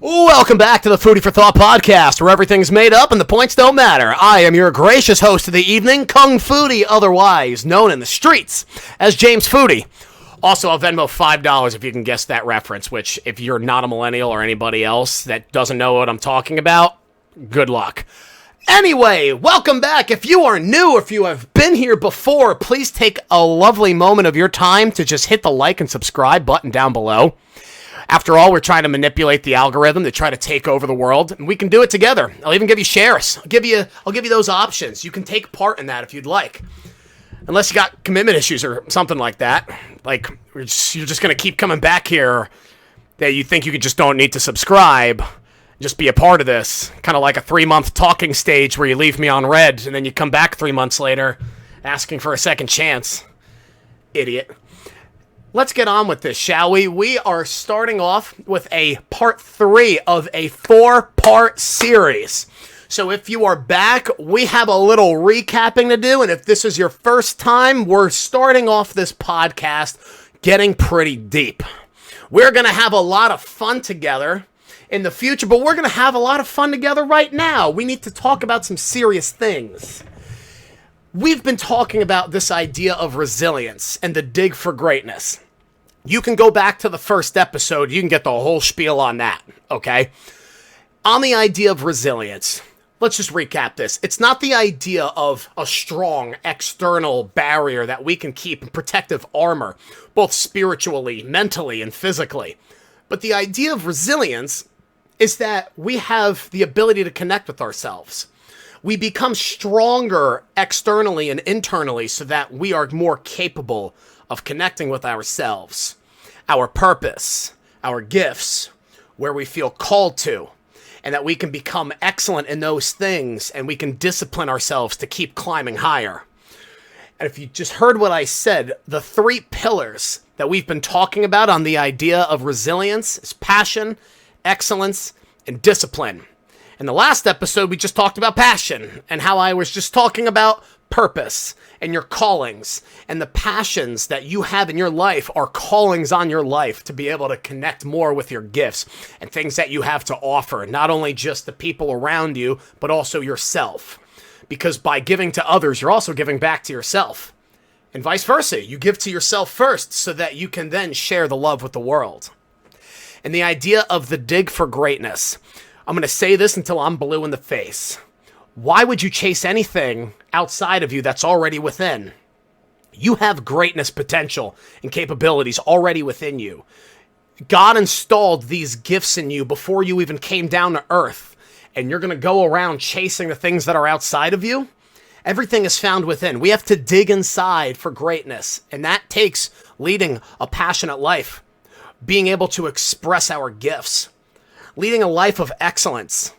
Welcome back to the Foody For Thought Podcast, where everything's made up and the points don't matter. I am your gracious host of the evening, Kung Foody, otherwise known in the streets as James Foody. Also, I'll Venmo $5 if you can guess that reference, which, if you're not a millennial or anybody else that doesn't know what I'm talking about, good luck. Anyway, welcome back. If you are new, if you have been here before, please take a lovely moment of your time to just hit the like and subscribe button down below. After all, we're trying to manipulate the algorithm to try to take over the world, and we can do it together. I'll even give you shares. I'll give you those options. You can take part in that if you'd like. Unless you got commitment issues or something like that. Like, you're just going to keep coming back here that you think you just don't need to subscribe. Just be a part of this. Kind of like a 3-month talking stage where you leave me on red, and then you come back 3 months later asking for a second chance. Idiot. Let's get on with this, shall we? We are starting off with a part 3 of a 4-part series. So if you are back, we have a little recapping to do, and if this is your first time, we're starting off this podcast getting pretty deep. We're going to have a lot of fun together in the future, but we're going to have a lot of fun together right now. We need to talk about some serious things. We've been talking about this idea of resilience and the dig for greatness. You can go back to the first episode. You can get the whole spiel on that, okay? On the idea of resilience, let's just recap this. It's not the idea of a strong external barrier that we can keep in protective armor, both spiritually, mentally, and physically. But the idea of resilience is that we have the ability to connect with ourselves. We become stronger externally and internally so that we are more capable of connecting with ourselves, our purpose, our gifts, where we feel called to, and that we can become excellent in those things and we can discipline ourselves to keep climbing higher. And if you just heard what I said, the 3 pillars that we've been talking about on the idea of resilience is passion, excellence, and discipline. In the last episode, we just talked about passion and how I was just talking about purpose and your callings, and the passions that you have in your life are callings on your life to be able to connect more with your gifts and things that you have to offer, not only just the people around you, but also yourself. Because by giving to others, you're also giving back to yourself. And vice versa. You give to yourself first so that you can then share the love with the world. And the idea of the dig for greatness. I'm going to say this until I'm blue in the face. Why would you chase anything outside of you that's already within? You have greatness potential and capabilities already within you. God installed these gifts in you before you even came down to earth. And you're going to go around chasing the things that are outside of you? Everything is found within. We have to dig inside for greatness. And that takes leading a passionate life. Being able to express our gifts. Leading a life of excellence,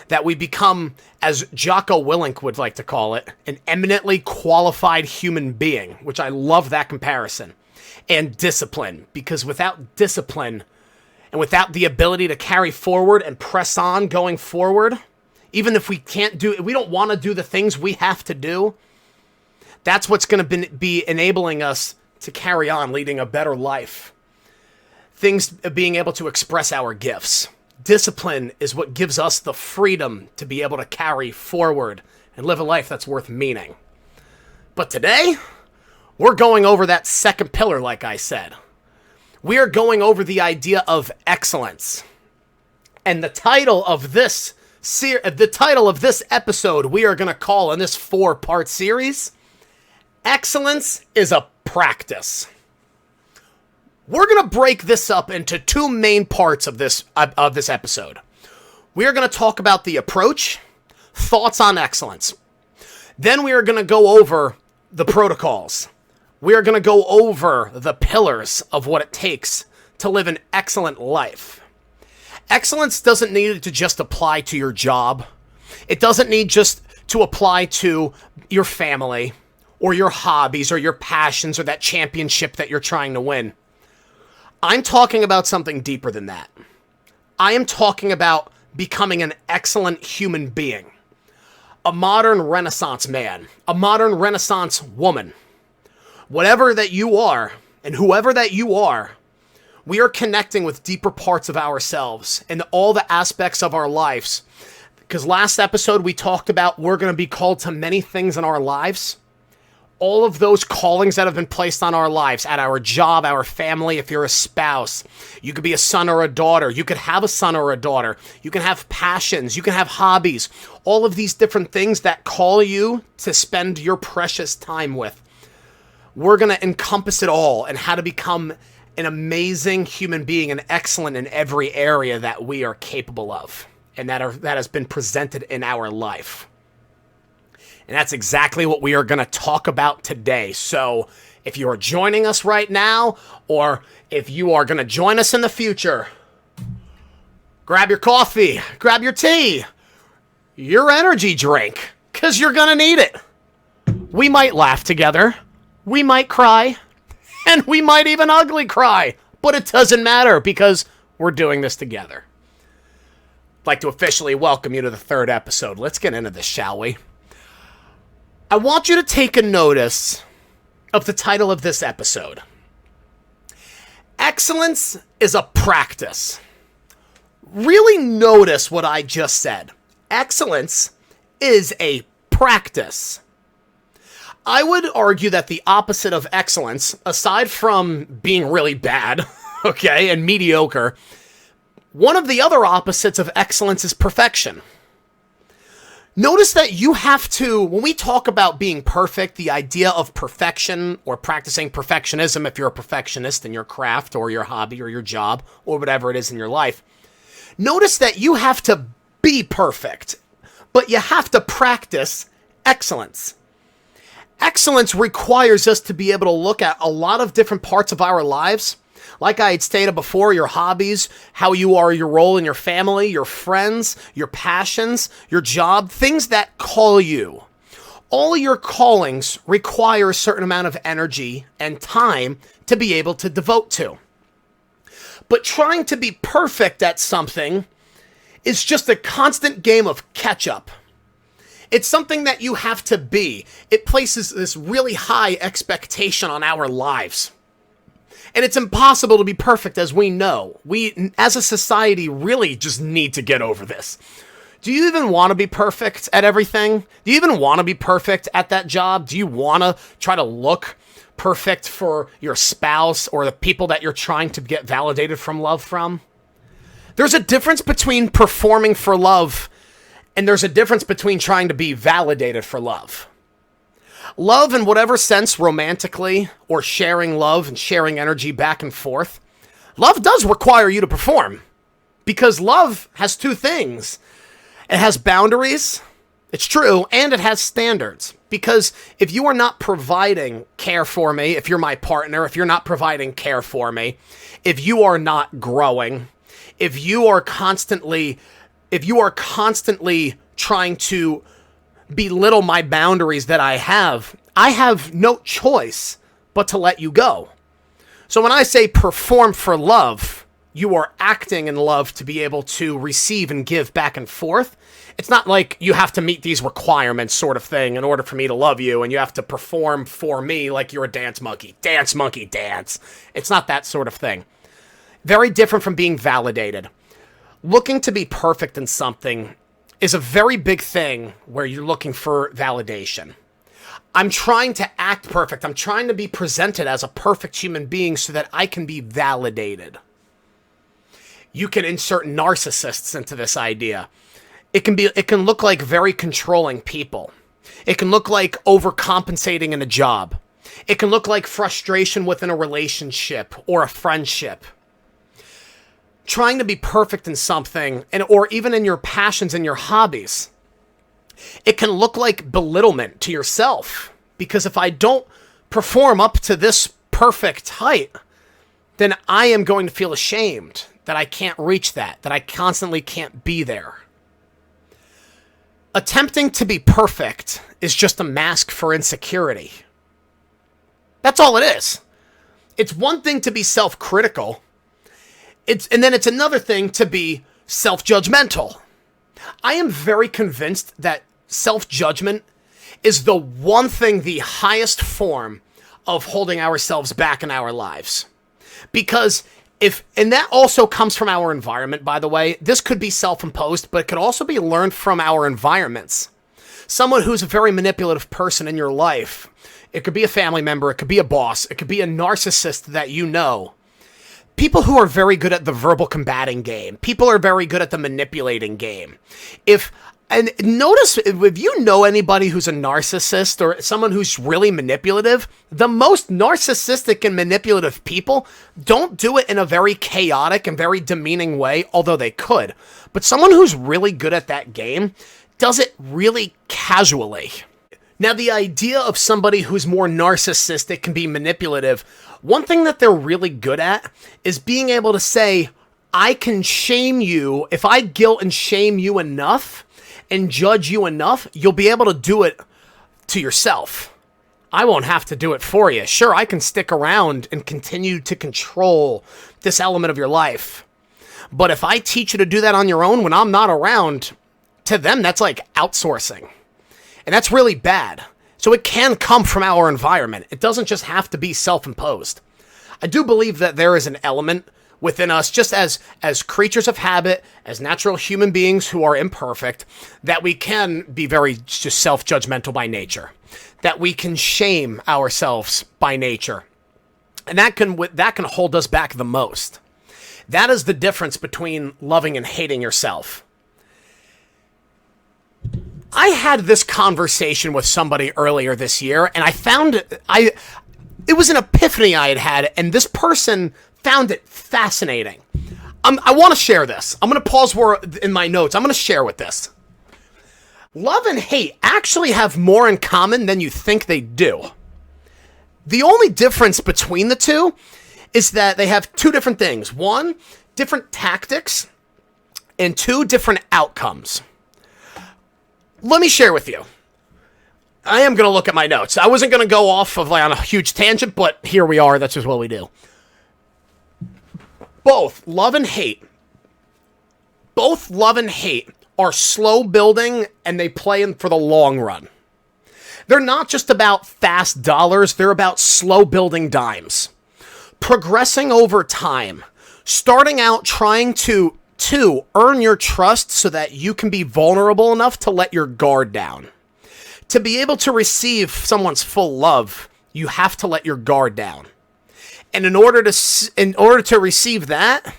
that we become, as Jocko Willink would like to call it, an eminently qualified human being, which I love that comparison, and discipline, because without discipline and without the ability to carry forward and press on going forward, even if we don't want to do the things we have to do, that's what's going to be enabling us to carry on leading a better life. Things being able to express our gifts. Discipline is what gives us the freedom to be able to carry forward and live a life that's worth meaning. But today, we're going over that second pillar, like I said. We are going over the idea of excellence. And the title of this episode we are going to call in this 4-part series, Excellence is a Practice. We're going to break this up into 2 main parts of this episode. We are going to talk about the approach, thoughts on excellence. Then we are going to go over the protocols. We are going to go over the pillars of what it takes to live an excellent life. Excellence doesn't need to just apply to your job. It doesn't need just to apply to your family or your hobbies or your passions or that championship that you're trying to win. I'm talking about something deeper than that. I am talking about becoming an excellent human being. A modern Renaissance man. A modern Renaissance woman. Whatever that you are, and whoever that you are, We are connecting with deeper parts of ourselves and all the aspects of our lives. Because last episode we talked about we're going to be called to many things in our lives. All of those callings that have been placed on our lives, at our job, our family, if you're a spouse, you could be a son or a daughter, you could have a son or a daughter, you can have passions, you can have hobbies, all of these different things that call you to spend your precious time with. We're going to encompass it all and how to become an amazing human being and excellent in every area that we are capable of and that has been presented in our life. And that's exactly what we are going to talk about today. So if you are joining us right now, or if you are going to join us in the future, grab your coffee, grab your tea, your energy drink, because you're going to need it. We might laugh together, we might cry, and we might even ugly cry, but it doesn't matter because we're doing this together. I'd like to officially welcome you to the third episode. Let's get into this, shall we? I want you to take a notice of the title of this episode. Excellence is a practice. Really notice what I just said. Excellence is a practice. I would argue that the opposite of excellence, aside from being really bad, okay, and mediocre, one of the other opposites of excellence is perfection. Notice that you have to, when we talk about being perfect, the idea of perfection or practicing perfectionism, if you're a perfectionist in your craft or your hobby or your job or whatever it is in your life, notice that you have to be perfect, but you have to practice excellence. Excellence requires us to be able to look at a lot of different parts of our lives. Like I had stated before, your hobbies, how you are, your role in your family, your friends, your passions, your job, things that call you. All your callings require a certain amount of energy and time to be able to devote to. But trying to be perfect at something is just a constant game of catch-up. It's something that you have to be. It places this really high expectation on our lives. And it's impossible to be perfect, as we know. We, as a society, really just need to get over this. Do you even want to be perfect at everything? Do you even want to be perfect at that job? Do you want to try to look perfect for your spouse or the people that you're trying to get validated from love from? There's a difference between performing for love and there's a difference between trying to be validated for love. Love, in whatever sense, romantically, or sharing love and sharing energy back and forth, love does require you to perform. Because love has two things. It has boundaries, it's true, and it has standards. Because if you are not providing care for me, if you're my partner, if you're not providing care for me, if you are not growing, if you are constantly trying to belittle my boundaries that I have no choice but to let you go. So when I say perform for love, you are acting in love to be able to receive and give back and forth. It's not like you have to meet these requirements sort of thing in order for me to love you, and you have to perform for me like you're a dance monkey. Dance, monkey, dance. It's not that sort of thing. Very different from being validated. Looking to be perfect in something is a very big thing where you're looking for validation. I'm trying to act perfect. I'm trying to be presented as a perfect human being so that I can be validated. You can insert narcissists into this idea. It can look like very controlling people. It can look like overcompensating in a job. It can look like frustration within a relationship or a friendship. Trying to be perfect in something, or even in your passions and your hobbies. It can look like belittlement to yourself, because if I don't perform up to this perfect height, then I am going to feel ashamed that I can't reach that I constantly can't be there. Attempting to be perfect is just a mask for insecurity. That's all it is. It's one thing to be self-critical. And then it's another thing to be self-judgmental. I am very convinced that self-judgment is the one thing, the highest form of holding ourselves back in our lives. Because And that also comes from our environment, by the way. This could be self-imposed, but it could also be learned from our environments. Someone who's a very manipulative person in your life. It could be a family member. It could be a boss. It could be a narcissist that you know. People who are very good at the verbal combating game. People are very good at the manipulating game. And notice, if you know anybody who's a narcissist or someone who's really manipulative, the most narcissistic and manipulative people don't do it in a very chaotic and very demeaning way, although they could. But someone who's really good at that game does it really casually. Now, the idea of somebody who's more narcissistic can be manipulative. One thing that they're really good at is being able to say, I can shame you. If I guilt and shame you enough and judge you enough, you'll be able to do it to yourself. I won't have to do it for you. Sure, I can stick around and continue to control this element of your life. But if I teach you to do that on your own when I'm not around, to them, that's like outsourcing. And that's really bad. So it can come from our environment. It doesn't just have to be self-imposed. I do believe that there is an element within us, just as creatures of habit, as natural human beings who are imperfect, that we can be very just self-judgmental by nature, that we can shame ourselves by nature, and that can hold us back the most. That is the difference between loving and hating yourself. I had this conversation with somebody earlier this year, and I found it was an epiphany I had, and this person found it fascinating. I want to share this. I'm going to pause in my notes. I'm going to share with this. Love and hate actually have more in common than you think they do. The only difference between the two is that they have two different things. One, different tactics, and two, different outcomes. Let me share with you. I am going to look at my notes. I wasn't going to go off on a huge tangent, but here we are. That's just what we do. Both love and hate are slow building, and they play in for the long run. They're not just about fast dollars. They're about slow building dimes. Progressing over time. Starting out trying to earn your trust so that you can be vulnerable enough to let your guard down. To be able to receive someone's full love, you have to let your guard down. And in order to receive that,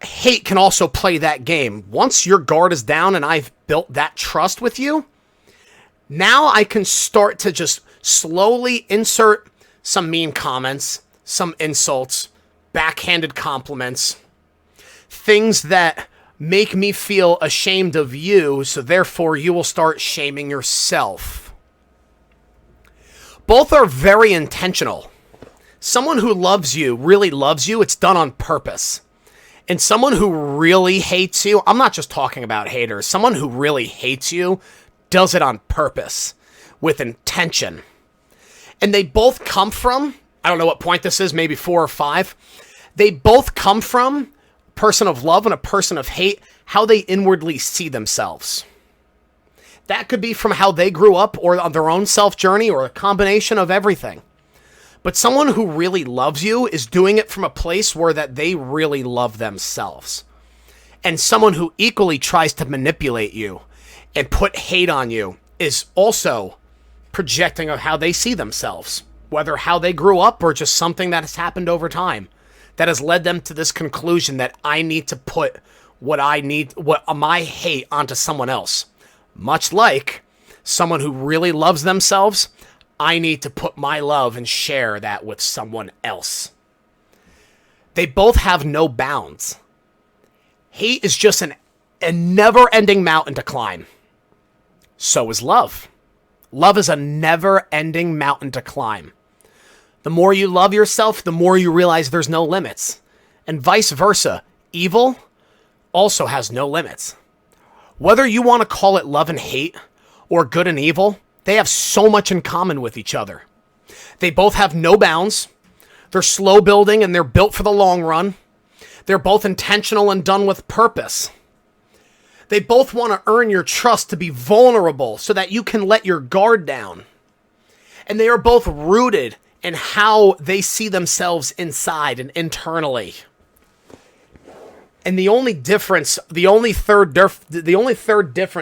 hate can also play that game. Once your guard is down and I've built that trust with you, now I can start to just slowly insert some mean comments, some insults, backhanded compliments, things that make me feel ashamed of you, so therefore you will start shaming yourself. Both are very intentional. Someone who loves you, really loves you, it's done on purpose. And someone who really hates you, I'm not just talking about haters, someone who really hates you does it on purpose, with intention. And they both come from, I don't know what point this is, maybe 4 or 5, they both come from a person of love and a person of hate, how they inwardly see themselves. That could be from how they grew up or on their own self journey or a combination of everything. But someone who really loves you is doing it from a place where that they really love themselves. And someone who equally tries to manipulate you and put hate on you is also projecting of how they see themselves, whether how they grew up or just something that has happened over time that has led them to this conclusion that I need to put what my hate onto someone else. Much like someone who really loves themselves, I need to put my love and share that with someone else. They both have no bounds. Hate is just a never-ending mountain to climb. So is love. Love is a never-ending mountain to climb. The more you love yourself, the more you realize there's no limits. And vice versa. Evil also has no limits. Whether you want to call it love and hate or good and evil, they have so much in common with each other. They both have no bounds. They're slow building and they're built for the long run. They're both intentional and done with purpose. They both want to earn your trust to be vulnerable so that you can let your guard down. And they are both rooted and how they see themselves inside and internally. And the only third difference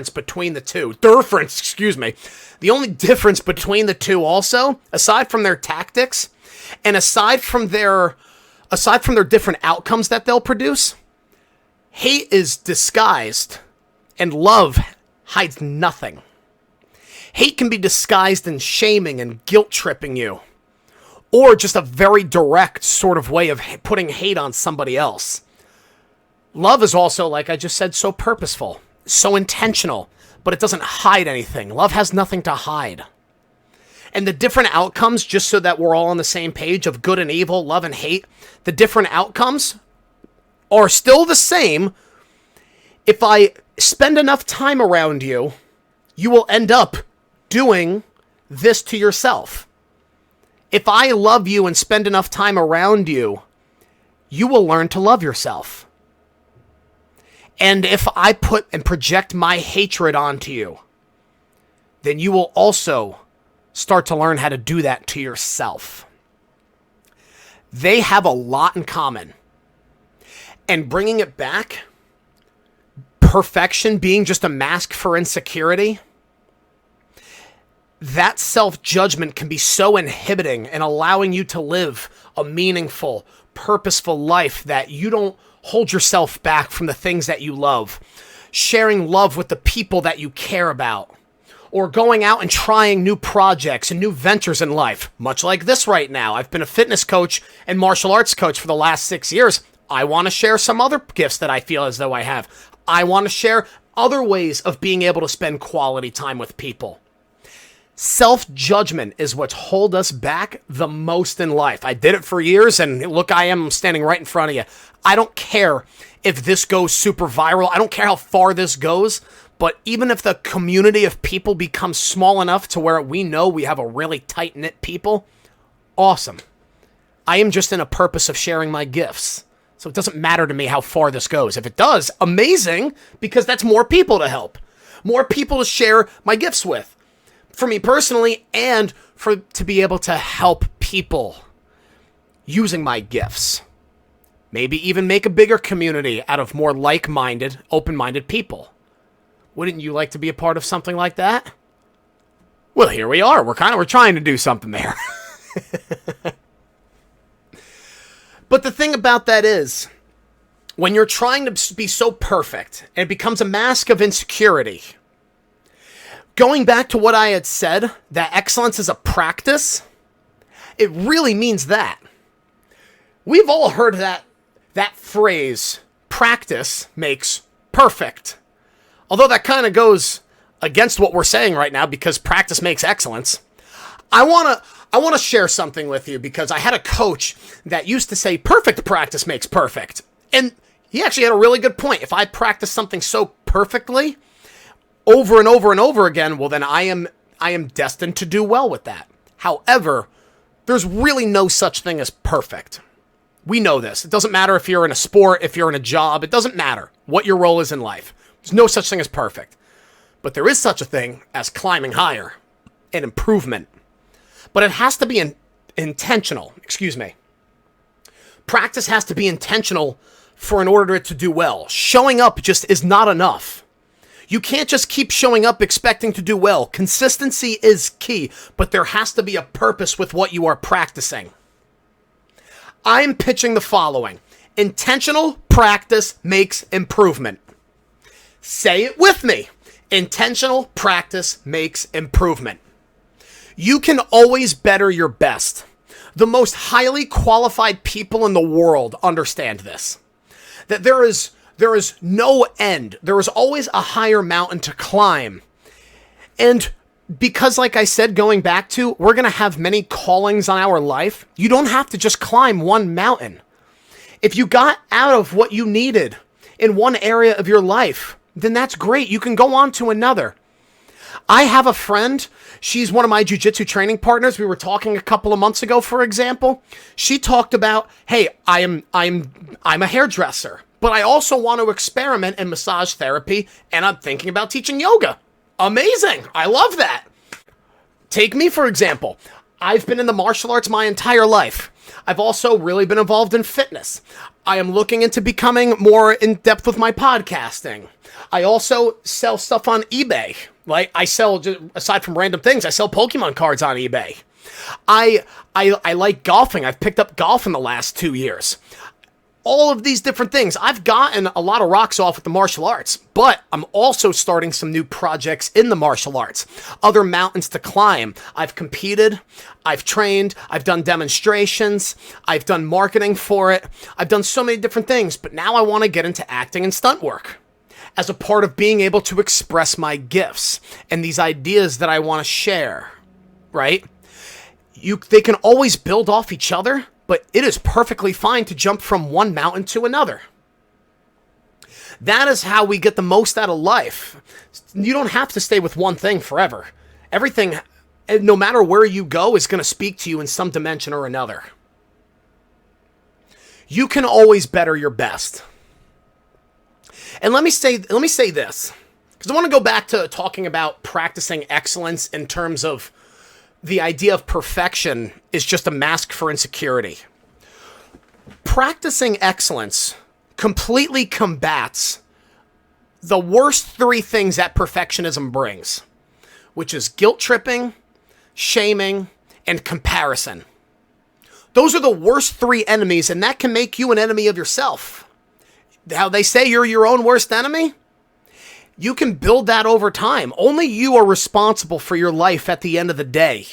between the two, the only difference between the two also, aside from their tactics, and aside from their different outcomes that they'll produce, hate is disguised and love hides nothing. Hate can be disguised in shaming and guilt-tripping you, or just a very direct sort of way of putting hate on somebody else. Love is also, like I just said, so purposeful, so intentional, but it doesn't hide anything. Love has nothing to hide. And the different outcomes, just so that we're all on the same page of good and evil, love and hate, the different outcomes are still the same. If I spend enough time around you, you will end up doing this to yourself. If I love you and spend enough time around you, you will learn to love yourself. And if I put and project my hatred onto you, then you will also start to learn how to do that to yourself. They have a lot in common. And bringing it back, perfection being just a mask for insecurity, that self-judgment can be so inhibiting and allowing you to live a meaningful, purposeful life that you don't hold yourself back from the things that you love, sharing love with the people that you care about, or going out and trying new projects and new ventures in life. Much like this right now. I've been a fitness coach and martial arts coach for the last 6 years. I want to share some other gifts that I feel as though I have. I want to share other ways of being able to spend quality time with people. Self-judgment is what's hold us back the most in life. I did it for years, and look, I am standing right in front of you. I don't care if this goes super viral. I don't care how far this goes, but even if the community of people becomes small enough to where we know we have a really tight-knit people, awesome. I am just in a purpose of sharing my gifts. So it doesn't matter to me how far this goes. If it does, amazing, because that's more people to help. More people to share my gifts with. For me personally, and to be able to help people using my gifts. Maybe even make a bigger community out of more like-minded, open-minded people. Wouldn't you like to be a part of something like that? Well, here we are. We're trying to do something there. But the thing about that is, when you're trying to be so perfect, and it becomes a mask of insecurity. Going back to what I had said, that excellence is a practice, it really means that. We've all heard that phrase, practice makes perfect. Although that kind of goes against what we're saying right now, because practice makes excellence. I want to share something with you, because I had a coach that used to say perfect practice makes perfect. And he actually had a really good point. If I practice something so perfectly over and over and over again, well, then I am destined to do well with that. However, there's really no such thing as perfect. We know this. It doesn't matter if you're in a sport, if you're in a job. It doesn't matter what your role is in life. There's no such thing as perfect. But there is such a thing as climbing higher and improvement. But it has to be intentional. Practice has to be intentional in order to do well. Showing up just is not enough. You can't just keep showing up expecting to do well. Consistency is key, but there has to be a purpose with what you are practicing. I'm pitching the following. Intentional practice makes improvement. Say it with me. Intentional practice makes improvement. You can always better your best. The most highly qualified people in the world understand this. That there is no end. There is always a higher mountain to climb. And because, like I said, going back to, we're going to have many callings on our life. You don't have to just climb one mountain. If you got out of what you needed in one area of your life, then that's great. You can go on to another. I have a friend. She's one of my jiu-jitsu training partners. We were talking a couple of months ago, for example. She talked about, hey, I'm a hairdresser, but I also want to experiment in massage therapy, and I'm thinking about teaching yoga. Amazing. I love that. Take me, for example. I've been in the martial arts my entire life. I've also really been involved in fitness. I am looking into becoming more in depth with my podcasting. I also sell stuff on eBay. Like I sell, aside from random things, I sell Pokemon cards on eBay. I like golfing. I've picked up golf in the last 2 years. All of these different things. I've gotten a lot of rocks off with the martial arts, but I'm also starting some new projects in the martial arts. Other mountains to climb. I've competed, I've trained, I've done demonstrations, I've done marketing for it. I've done so many different things, but now I want to get into acting and stunt work as a part of being able to express my gifts and these ideas that I want to share, right? They can always build off each other, but it is perfectly fine to jump from one mountain to another. That is how we get the most out of life. You don't have to stay with one thing forever. Everything, no matter where you go, is going to speak to you in some dimension or another. You can always better your best. And let me say this, because I want to go back to talking about practicing excellence in terms of the idea of perfection is just a mask for insecurity. Practicing excellence completely combats the worst three things that perfectionism brings, which is guilt tripping, shaming, and comparison. Those are the worst three enemies, and that can make you an enemy of yourself. How they say you're your own worst enemy? You can build that over time. Only you are responsible for your life at the end of the day.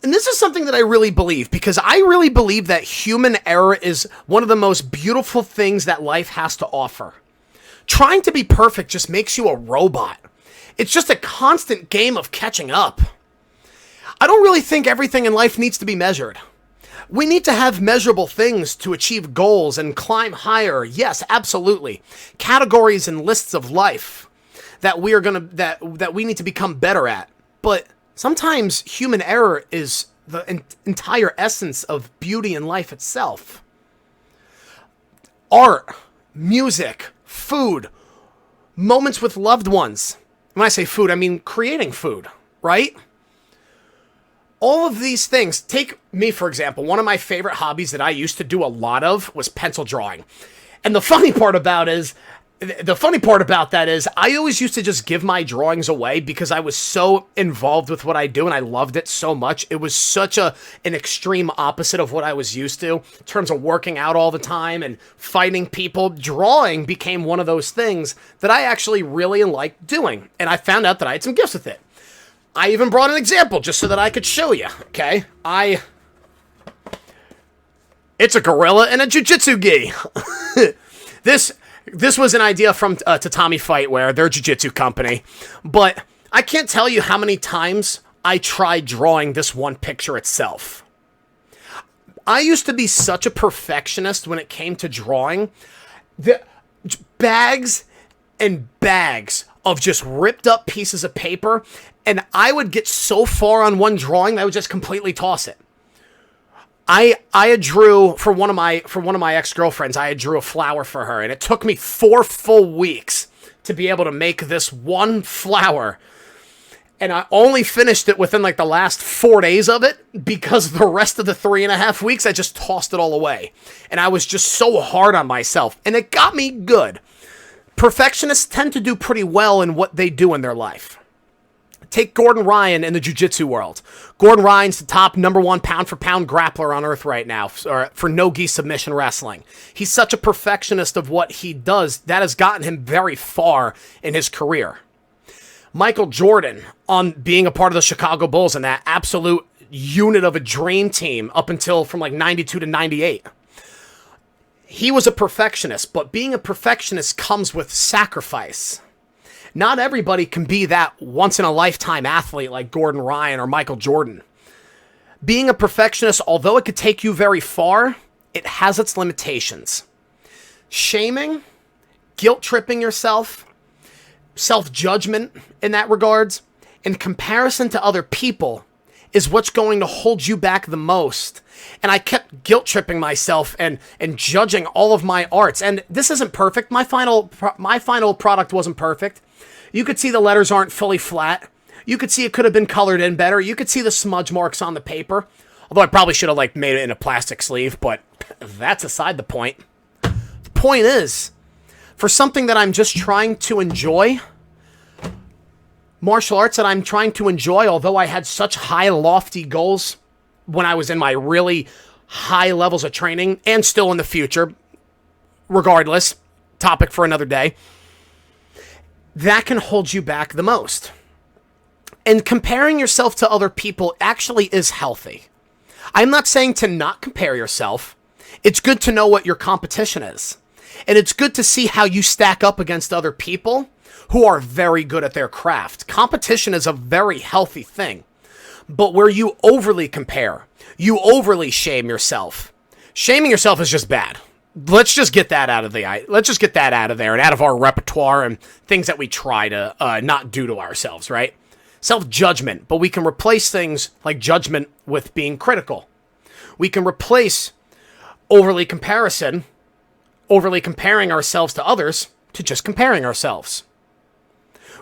And this is something that I really believe, because I really believe that human error is one of the most beautiful things that life has to offer. Trying to be perfect just makes you a robot. It's just a constant game of catching up. I don't really think everything in life needs to be measured. We need to have measurable things to achieve goals and climb higher. Yes, absolutely. Categories and lists of life that we need to become better at. But sometimes human error is the entire essence of beauty in life itself. Art, music, food, moments with loved ones. When I say food, I mean creating food, right? All of these things, take me for example, one of my favorite hobbies that I used to do a lot of was pencil drawing. And the funny part about that is I always used to just give my drawings away because I was so involved with what I do and I loved it so much. It was such an extreme opposite of what I was used to in terms of working out all the time and fighting people. Drawing became one of those things that I actually really liked doing. And I found out that I had some gifts with it. I even brought an example just so that I could show you, okay? It's a gorilla and a jiu-jitsu gi. This was an idea from Tatami Fightwear, their jiu-jitsu company. But I can't tell you how many times I tried drawing this one picture itself. I used to be such a perfectionist when it came to drawing. The bags and bags of just ripped up pieces of paper, and I would get so far on one drawing that I would just completely toss it. I drew for one of my ex-girlfriends. I drew a flower for her, and it took me 4 full weeks to be able to make this one flower. And I only finished it within like the last 4 days of it, because the rest of the 3.5 weeks I just tossed it all away. And I was just so hard on myself, and it got me good. Perfectionists tend to do pretty well in what they do in their life. Take Gordon Ryan in the jiu-jitsu world. Gordon Ryan's the top #1 pound-for-pound grappler on earth right now for no-gi submission wrestling. He's such a perfectionist of what he does, that has gotten him very far in his career. Michael Jordan, on being a part of the Chicago Bulls and that absolute unit of a dream team up until from like 92 to 98. He was a perfectionist, but being a perfectionist comes with sacrifice. Not everybody can be that once-in-a-lifetime athlete like Gordon Ryan or Michael Jordan. Being a perfectionist, although it could take you very far, it has its limitations. Shaming, guilt-tripping yourself, self-judgment in that regards, and comparison to other people is what's going to hold you back the most. And I kept guilt-tripping myself and judging all of my arts. And this isn't perfect. My final product wasn't perfect. You could see the letters aren't fully flat. You could see it could have been colored in better. You could see the smudge marks on the paper. Although I probably should have made it in a plastic sleeve, but that's aside the point. The point is, for something that I'm just trying to enjoy, martial arts that I'm trying to enjoy, although I had such high, lofty goals when I was in my really high levels of training, and still in the future, regardless, topic for another day, that can hold you back the most. And comparing yourself to other people actually is healthy. I'm not saying to not compare yourself. It's good to know what your competition is. And it's good to see how you stack up against other people who are very good at their craft. Competition is a very healthy thing. But where you overly compare, you overly shame yourself. Shaming yourself is just bad. Let's just get that out of there and out of our repertoire and things that we try to not do to ourselves, right? Self-judgment, but we can replace things like judgment with being critical. We can replace overly comparing ourselves to others to just comparing ourselves.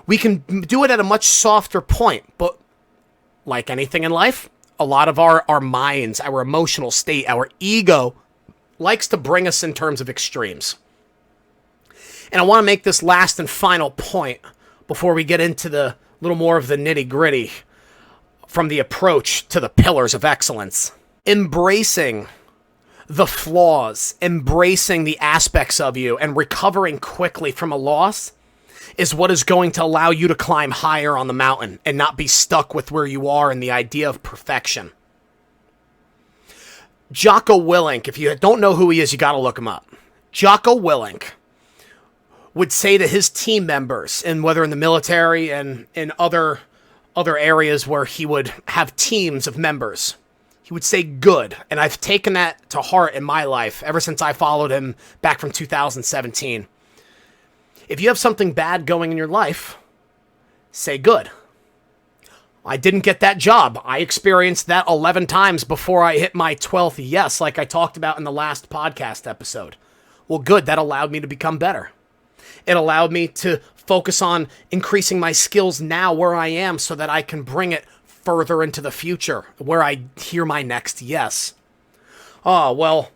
We can do it at a much softer point, but like anything in life, a lot of our minds, our emotional state, our ego likes to bring us in terms of extremes. And I want to make this last and final point before we get into the little more of the nitty-gritty from the approach to the pillars of excellence. Embracing the flaws, embracing the aspects of you, and recovering quickly from a loss is what is going to allow you to climb higher on the mountain and not be stuck with where you are in the idea of perfection. Jocko Willink, if you don't know who he is, you got to look him up. Jocko Willink would say to his team members, and whether in the military and in other areas where he would have teams of members, he would say good. And I've taken that to heart in my life ever since I followed him back from 2017. If you have something bad going in your life, say good. I didn't get that job. I experienced that 11 times before I hit my 12th yes, like I talked about in the last podcast episode. Well, good. That allowed me to become better. It allowed me to focus on increasing my skills now where I am so that I can bring it further into the future where I hear my next yes. Oh, well,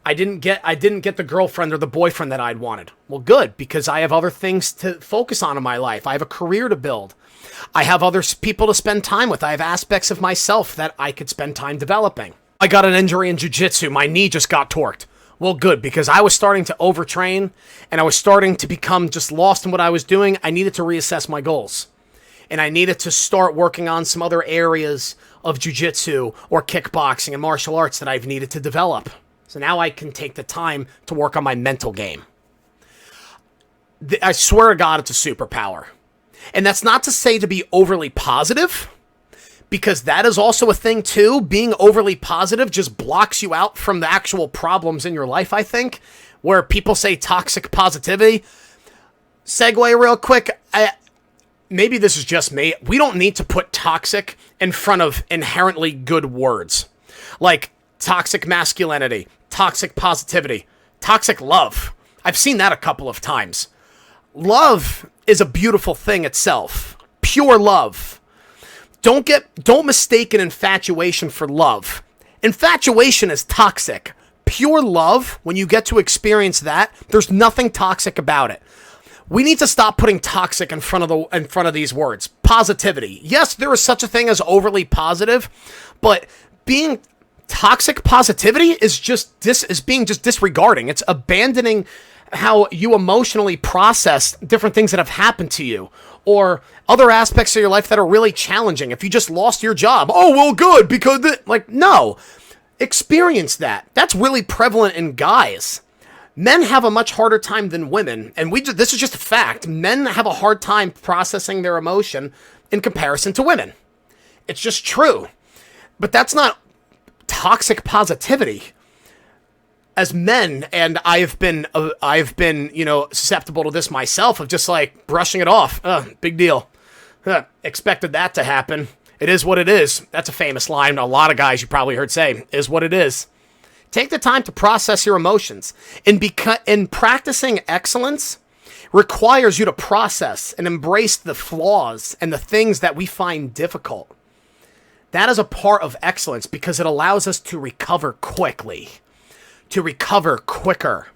I didn't get the girlfriend or the boyfriend that I'd wanted. Well, good, because I have other things to focus on in my life. I have a career to build. I have other people to spend time with. I have aspects of myself that I could spend time developing. I got an injury in jiu-jitsu. My knee just got torqued. Well, good, because I was starting to overtrain and I was starting to become just lost in what I was doing. I needed to reassess my goals. And I needed to start working on some other areas of jiu-jitsu or kickboxing and martial arts that I've needed to develop. So now I can take the time to work on my mental game. I swear to God, it's a superpower. And that's not to say to be overly positive, because that is also a thing too. Being overly positive just blocks you out from the actual problems in your life, I think, where people say toxic positivity. Segue real quick. Maybe this is just me. We don't need to put toxic in front of inherently good words. Like toxic masculinity, toxic positivity, toxic love. I've seen that a couple of times. Love is a beautiful thing itself. Pure love. Don't mistake an infatuation for love. Infatuation is toxic. Pure love, when you get to experience that, there's nothing toxic about it. We need to stop putting toxic in front of these words. Positivity. Yes, there is such a thing as overly positive, but being toxic positivity is being disregarding. It's abandoning how you emotionally process different things that have happened to you or other aspects of your life that are really challenging. If you just lost your job, oh, well, good, because no. Experience that. That's really prevalent in guys. Men have a much harder time than women, and this is just a fact. Men have a hard time processing their emotion in comparison to women. It's just true. But that's not toxic positivity. As men, and I've been susceptible to this myself, of just like brushing it off. Big deal. Expected that to happen. It is what it is. That's a famous line a lot of guys you probably heard say, is what it is. Take the time to process your emotions. In practicing excellence, requires you to process and embrace the flaws and the things that we find difficult. That is a part of excellence because it allows us to recover quickly, to recover quicker,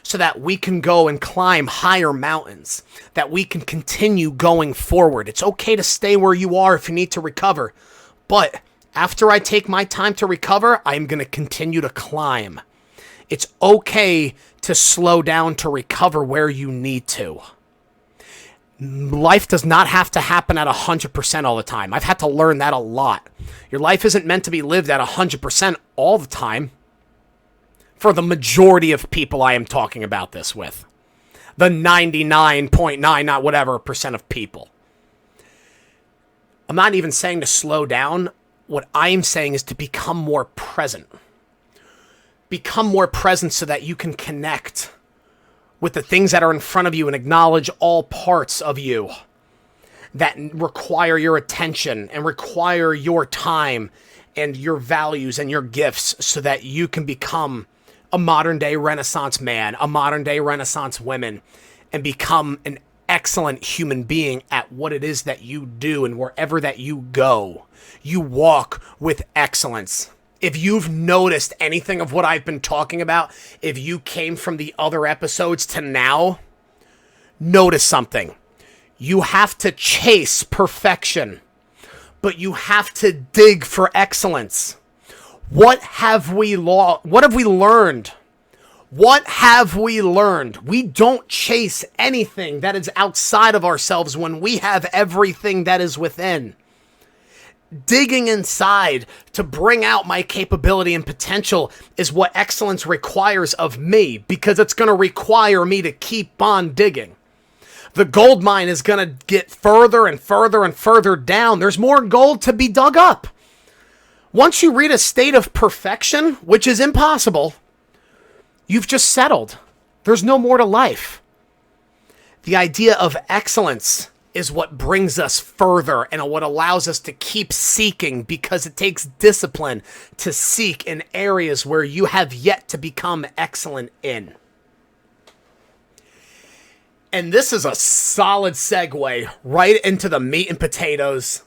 so that we can go and climb higher mountains, that we can continue going forward. It's okay to stay where you are if you need to recover, but after I take my time to recover, I'm going to continue to climb. It's okay to slow down to recover where you need to. Life does not have to happen at 100% all the time. I've had to learn that a lot. Your life isn't meant to be lived at 100% all the time. For the majority of people I am talking about this with. The 99.9 not whatever percent of people. I'm not even saying to slow down. What I am saying is to become more present. Become more present so that you can connect with the things that are in front of you and acknowledge all parts of you that require your attention and require your time and your values and your gifts so that you can become a modern day Renaissance man, a modern day Renaissance woman, and become an excellent human being at what it is that you do, and wherever that you go, you walk with excellence. If you've noticed anything of what I've been talking about, if you came from the other episodes to now, notice something. You have to chase perfection, but you have to dig for excellence. What have we learned? What have we learned? We don't chase anything that is outside of ourselves when we have everything that is within. Digging inside to bring out my capability and potential is what excellence requires of me, because it's going to require me to keep on digging. The gold mine is going to get further and further and further down. There's more gold to be dug up. Once you reach a state of perfection, which is impossible, you've just settled. There's no more to life. The idea of excellence is what brings us further and what allows us to keep seeking, because it takes discipline to seek in areas where you have yet to become excellent in. And this is a solid segue right into the meat and potatoes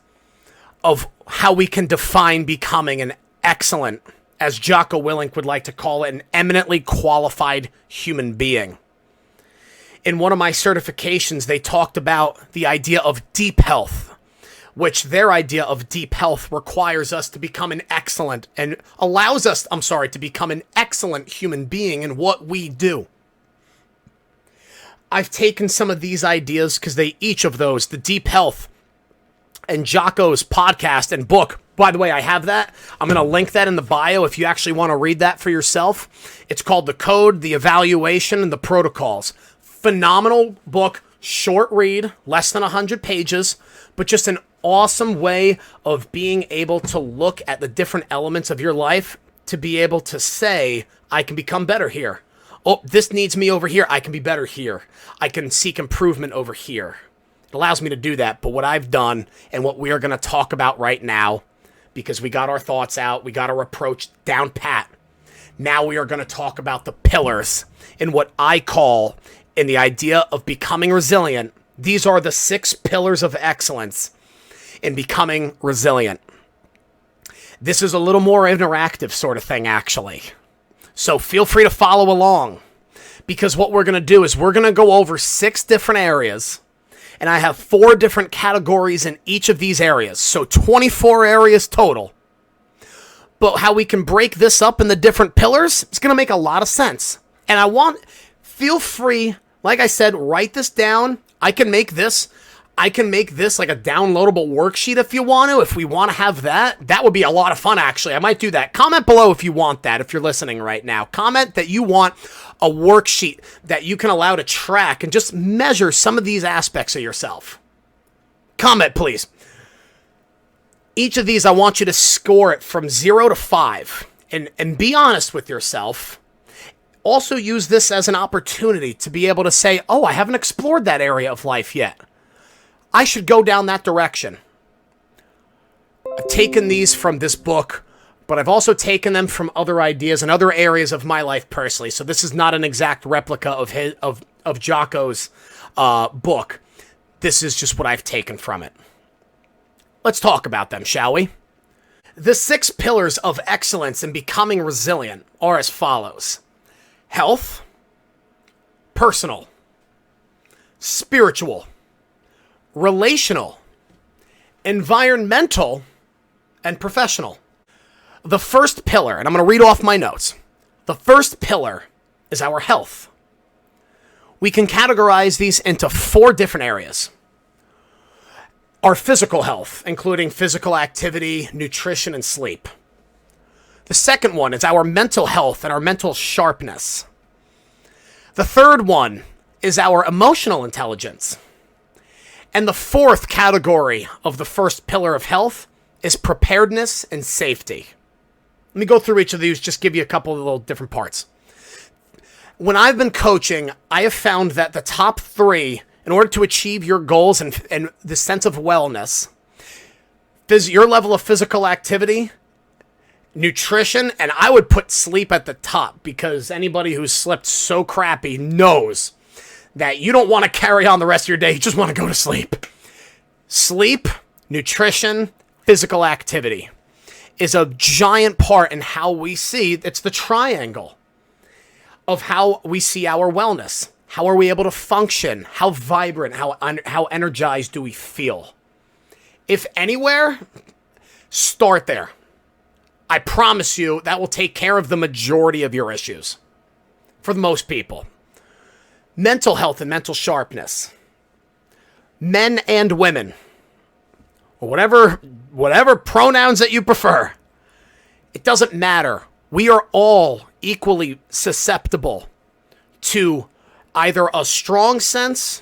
of how we can define becoming an excellent, as Jocko Willink would like to call it, an eminently qualified human being. In one of my certifications, they talked about the idea of deep health, which their idea of deep health requires us to become an excellent, and allows us, to become an excellent human being in what we do. I've taken some of these ideas because each of those, the deep health and Jocko's podcast and book, by the way, I have that. I'm going to link that in the bio if you actually want to read that for yourself. It's called The Code, The Evaluation, and the Protocols. Phenomenal book, short read, less than 100 pages, but just an awesome way of being able to look at the different elements of your life to be able to say, I can become better here. Oh, this needs me over here. I can be better here. I can seek improvement over here. It allows me to do that. But what I've done and what we are going to talk about right now, because we got our thoughts out, we got our approach down pat. Now we are going to talk about the pillars in what I call, in the idea of becoming resilient. These are the 6 pillars of excellence in becoming resilient. This is a little more interactive sort of thing, actually. So feel free to follow along, because what we're going to do is we're going to go over 6 different areas, and I have 4 different categories in each of these areas. So 24 areas total. But how we can break this up in the different pillars, it's going to make a lot of sense. And feel free, like I said, write this down. I can make this like a downloadable worksheet if you want to. If we want to have that, that would be a lot of fun, actually. I might do that. Comment below if you want that, if you're listening right now. Comment that you want a worksheet that you can allow to track and just measure some of these aspects of yourself. Comment, please. Each of these, I want you to score it from 0 to 5. And be honest with yourself. Also use this as an opportunity to be able to say, oh, I haven't explored that area of life yet. I should go down that direction. I've taken these from this book, but I've also taken them from other ideas and other areas of my life personally. So this is not an exact replica of of Jocko's book, this is just what I've taken from it. Let's talk about them, shall we? The 6 pillars of excellence in becoming resilient are as follows: health, personal, spiritual, relational, environmental, and professional. The first pillar, and I'm going to read off my notes. The first pillar is our health. We can categorize these into 4 different areas. Our physical health, including physical activity, nutrition, and sleep. The second one is our mental health and our mental sharpness. The third one is our emotional intelligence. And the fourth category of the first pillar of health is preparedness and safety. Let me go through each of these, just give you a couple of little different parts. When I've been coaching, I have found that the top 3, in order to achieve your goals and the sense of wellness, your level of physical activity, nutrition, and I would put sleep at the top, because anybody who's slept so crappy knows that you don't want to carry on the rest of your day. You just want to go to sleep. Sleep, nutrition, physical activity is a giant part in how we see, it's the triangle of how we see our wellness. How are we able to function? How vibrant, how energized do we feel? If anywhere, start there. I promise you that will take care of the majority of your issues. For the most people. Mental health and mental sharpness. Men and women. Or whatever pronouns that you prefer. It doesn't matter. We are all equally susceptible to either a strong sense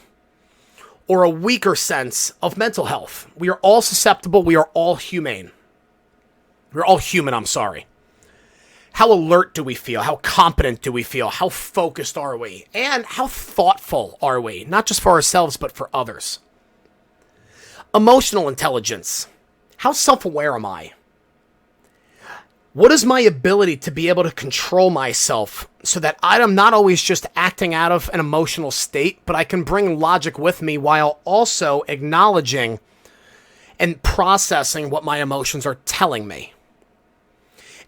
or a weaker sense of mental health. We are all susceptible. We are all humane. We're all human, I'm sorry. How alert do we feel? How competent do we feel? How focused are we? And how thoughtful are we? Not just for ourselves, but for others. Emotional intelligence. How self-aware am I? What is my ability to be able to control myself so that I'm not always just acting out of an emotional state, but I can bring logic with me while also acknowledging and processing what my emotions are telling me?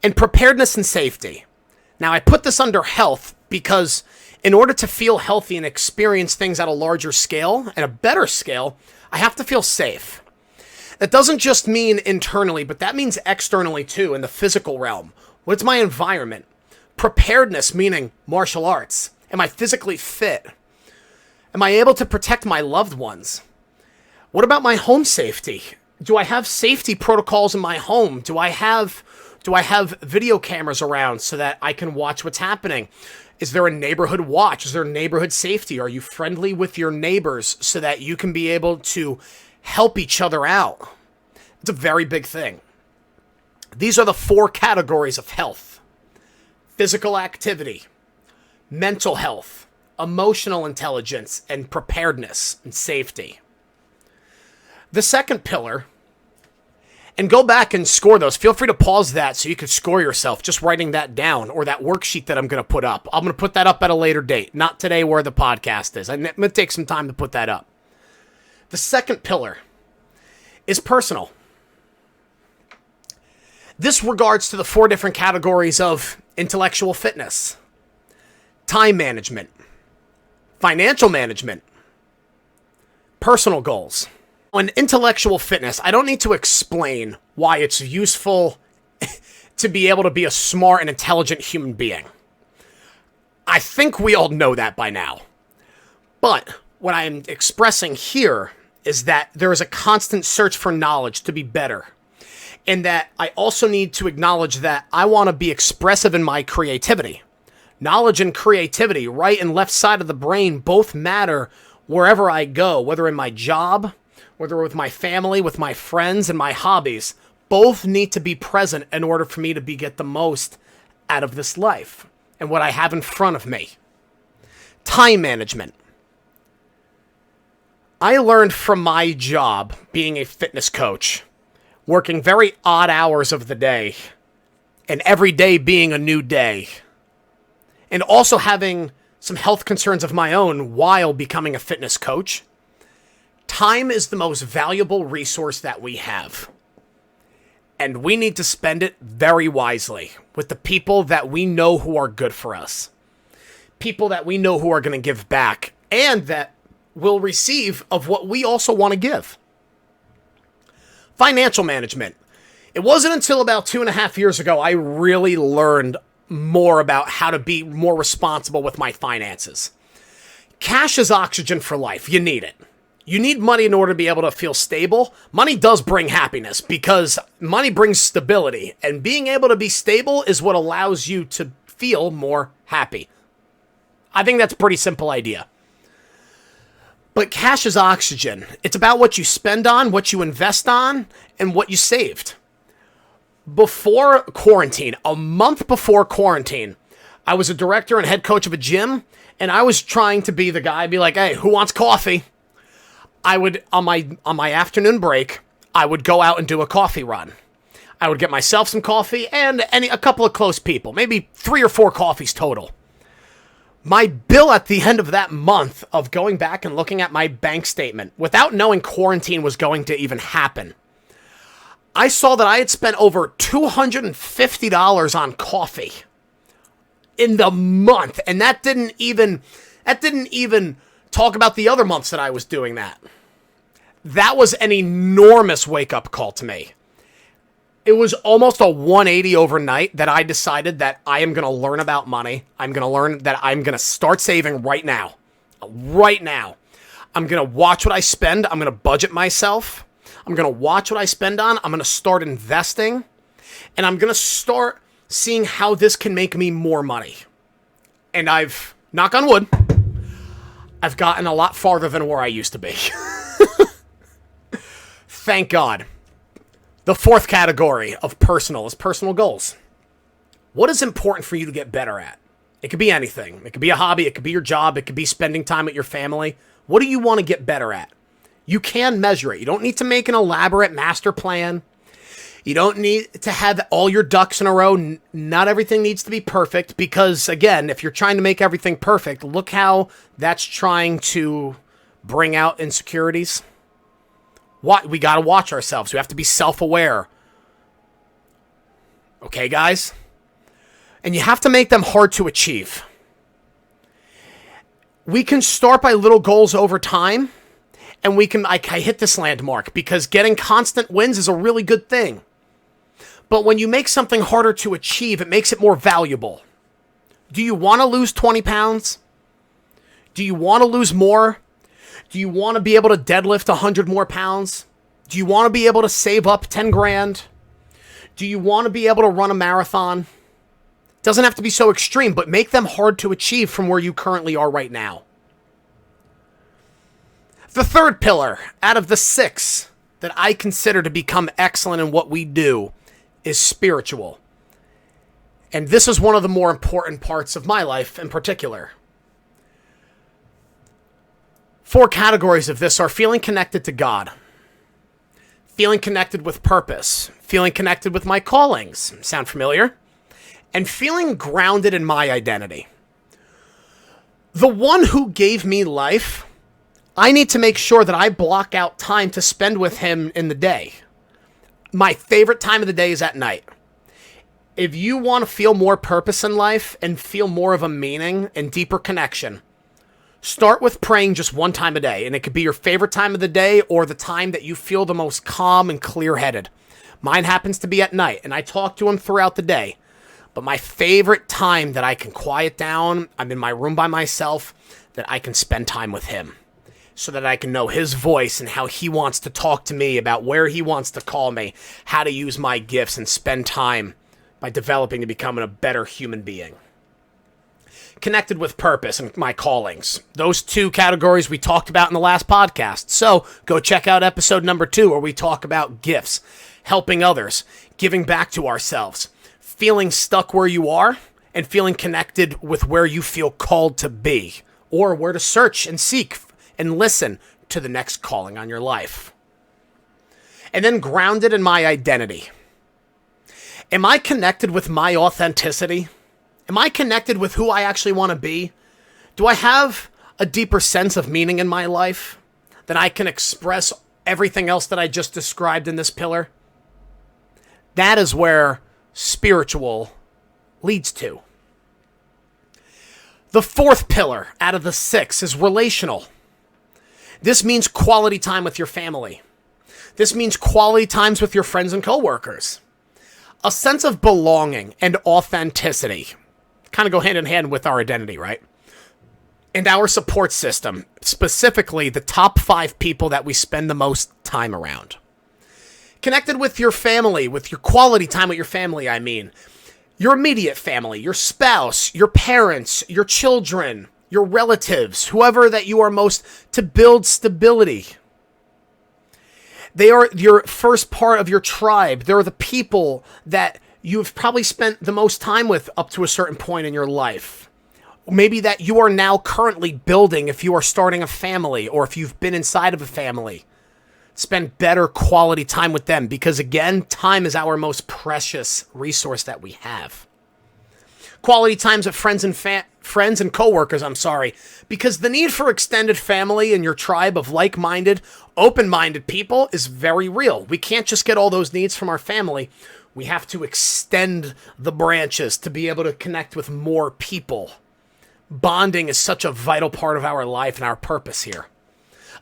And preparedness and safety. Now, I put this under health because in order to feel healthy and experience things at a larger scale and a better scale, I have to feel safe. That doesn't just mean internally, but that means externally too, in the physical realm. What's my environment? Preparedness, meaning martial arts. Am I physically fit? Am I able to protect my loved ones? What about my home safety? Do I have safety protocols in my home? Do I have video cameras around so that I can watch what's happening? Is there a neighborhood watch? Is there neighborhood safety? Are you friendly with your neighbors so that you can be able to help each other out? It's a very big thing. These are the 4 categories of health: physical activity, mental health, emotional intelligence, and preparedness and safety. The second pillar, and go back and score those. Feel free to pause that so you can score yourself, just writing that down, or that worksheet that I'm going to put up. I'm going to put that up at a later date, not today where the podcast is. I'm going to take some time to put that up. The second pillar is personal. This regards to the 4 different categories of intellectual fitness, time management, financial management, personal goals. On intellectual fitness, I don't need to explain why it's useful to be able to be a smart and intelligent human being. I think we all know that by now. But what I'm expressing here is that there is a constant search for knowledge to be better. And that I also need to acknowledge that I want to be expressive in my creativity. Knowledge and creativity, right and left side of the brain, both matter wherever I go, whether in my job, whether with my family, with my friends, and my hobbies. Both need to be present in order for me to get the most out of this life and what I have in front of me. Time management. I learned from my job being a fitness coach, working very odd hours of the day, and every day being a new day, and also having some health concerns of my own while becoming a fitness coach. Time is the most valuable resource that we have. And we need to spend it very wisely with the people that we know who are good for us. People that we know who are going to give back and that will receive of what we also want to give. Financial management. It wasn't until about 2.5 years ago I really learned more about how to be more responsible with my finances. Cash is oxygen for life. You need it. You need money in order to be able to feel stable. Money does bring happiness because money brings stability. And being able to be stable is what allows you to feel more happy. I think that's a pretty simple idea. But cash is oxygen. It's about what you spend on, what you invest on, and what you saved. Before quarantine, a month before quarantine, I was a director and head coach of a gym, and I was trying to be the guy, be like, hey, who wants coffee? I would, on my afternoon break, I would go out and do a coffee run. I would get myself some coffee and a couple of close people, maybe 3 or 4 coffees total. My bill at the end of that month of going back and looking at my bank statement, without knowing quarantine was going to even happen, I saw that I had spent over $250 on coffee in the month, and that didn't even talk about the other months that I was doing that. That was an enormous wake-up call to me. It was almost a 180 overnight that I decided that I am going to learn about money. I'm going to learn that I'm going to start saving right now. Right now. I'm going to watch what I spend. I'm going to budget myself. I'm going to watch what I spend on. I'm going to start investing. And I'm going to start seeing how this can make me more money. And I've, knock on wood, I've gotten a lot farther than where I used to be. Thank God. The fourth category of personal is personal goals. What is important for you to get better at? It could be anything. It could be a hobby. It could be your job. It could be spending time with your family. What do you want to get better at? You can measure it. You don't need to make an elaborate master plan. You don't need to have all your ducks in a row. Not everything needs to be perfect because, again, if you're trying to make everything perfect, look how that's trying to bring out insecurities. We got to watch ourselves. We have to be self-aware. Okay, guys? And you have to make them hard to achieve. We can start by little goals over time, and we can, I hit this landmark because getting constant wins is a really good thing. But when you make something harder to achieve, it makes it more valuable. Do you want to lose 20 pounds? Do you want to lose more? Do you want to be able to deadlift 100 more pounds? Do you want to be able to save up 10 grand? Do you want to be able to run a marathon? It doesn't have to be so extreme, but make them hard to achieve from where you currently are right now. The third pillar out of the 6 that I consider to become excellent in what we do is spiritual. And this is one of the more important parts of my life in particular. 4 categories of this are feeling connected to God, feeling connected with purpose, feeling connected with my callings, sound familiar? And feeling grounded in my identity. The one who gave me life, I need to make sure that I block out time to spend with him in the day. My favorite time of the day is at night. If you want to feel more purpose in life and feel more of a meaning and deeper connection, start with praying just one time a day, and it could be your favorite time of the day or the time that you feel the most calm and clear-headed. Mine happens to be at night, and I talk to him throughout the day. But my favorite time that I can quiet down, I'm in my room by myself, that I can spend time with him so that I can know his voice and how he wants to talk to me about where he wants to call me, how to use my gifts and spend time by developing to becoming a better human being. Connected with purpose and my callings. Those 2 categories we talked about in the last podcast. So go check out episode number 2 where we talk about gifts, helping others, giving back to ourselves, feeling stuck where you are, and feeling connected with where you feel called to be, or where to search and seek and listen to the next calling on your life. And then grounded in my identity. Am I connected with my authenticity? Am I connected with who I actually want to be? Do I have a deeper sense of meaning in my life that I can express everything else that I just described in this pillar? That is where spiritual leads to. The fourth pillar out of the 6 is relational. This means quality time with your family. This means quality times with your friends and coworkers. A sense of belonging and authenticity kind of go hand in hand with our identity, right? And our support system, specifically the top 5 people that we spend the most time around. Connected with your family, with your quality time with your family, I mean. Your immediate family, your spouse, your parents, your children, your relatives, whoever that you are most to build stability. They are your first part of your tribe. They're the people that you've probably spent the most time with up to a certain point in your life. Maybe that you are now currently building if you are starting a family or if you've been inside of a family. Spend better quality time with them because, again, time is our most precious resource that we have. Quality times with friends and coworkers, because the need for extended family and your tribe of like-minded, open-minded people is very real. We can't just get all those needs from our family. We have to extend the branches to be able to connect with more people. Bonding is such a vital part of our life and our purpose here.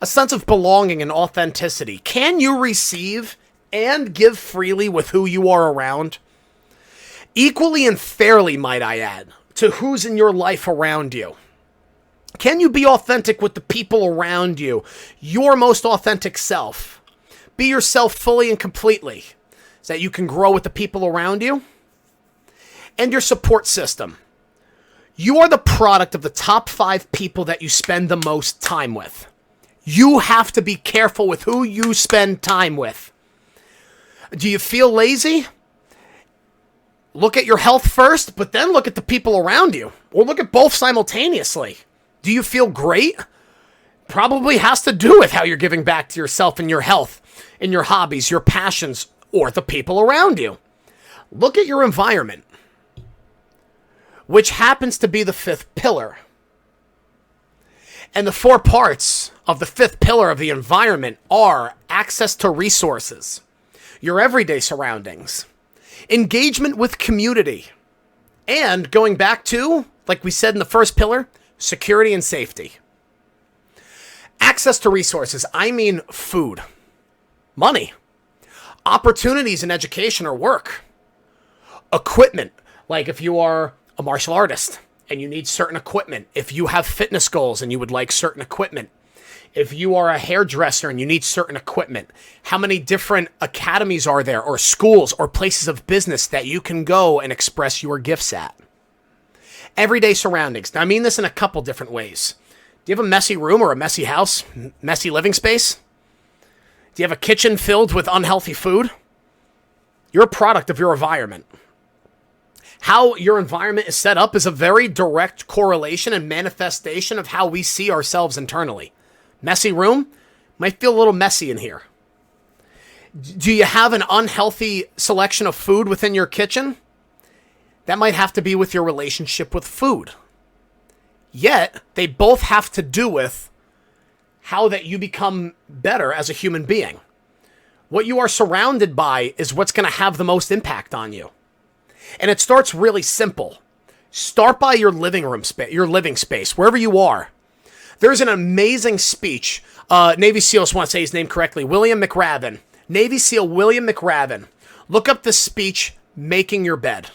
A sense of belonging and authenticity. Can you receive and give freely with who you are around? Equally and fairly, might I add, to who's in your life around you. Can you be authentic with the people around you? Your most authentic self. Be yourself fully and completely so that you can grow with the people around you. And your support system. You are the product of the top 5 people that you spend the most time with. You have to be careful with who you spend time with. Do you feel lazy? Look at your health first, but then look at the people around you. Or look at both simultaneously. Do you feel great? Probably has to do with how you're giving back to yourself and your health, and your hobbies, your passions, or the people around you. Look at your environment, which happens to be the 5th pillar. And the 4 parts of the 5th pillar of the environment are access to resources, your everyday surroundings, engagement with community, and going back to, like we said in the 1st pillar, security and safety. Access to resources, I mean food, money, opportunities in education or work, equipment, like if you are a martial artist and you need certain equipment, if you have fitness goals and you would like certain equipment, if you are a hairdresser and you need certain equipment, how many different academies are there or schools or places of business that you can go and express your gifts at? Everyday surroundings. Now, I mean this in a couple different ways. Do you have a messy room or a messy house? Messy living space? Do you have a kitchen filled with unhealthy food? You're a product of your environment. How your environment is set up is a very direct correlation and manifestation of how we see ourselves internally. Messy room? Might feel a little messy in here. Do you have an unhealthy selection of food within your kitchen? That might have to be with your relationship with food. Yet, they both have to do with how that you become better as a human being. What you are surrounded by is what's going to have the most impact on you. And it starts really simple. Start by your living room space, your living space, wherever you are. There's an amazing speech. Navy SEAL, I just want to say his name correctly. William McRaven. Navy SEAL William McRaven. Look up the speech, Making Your Bed.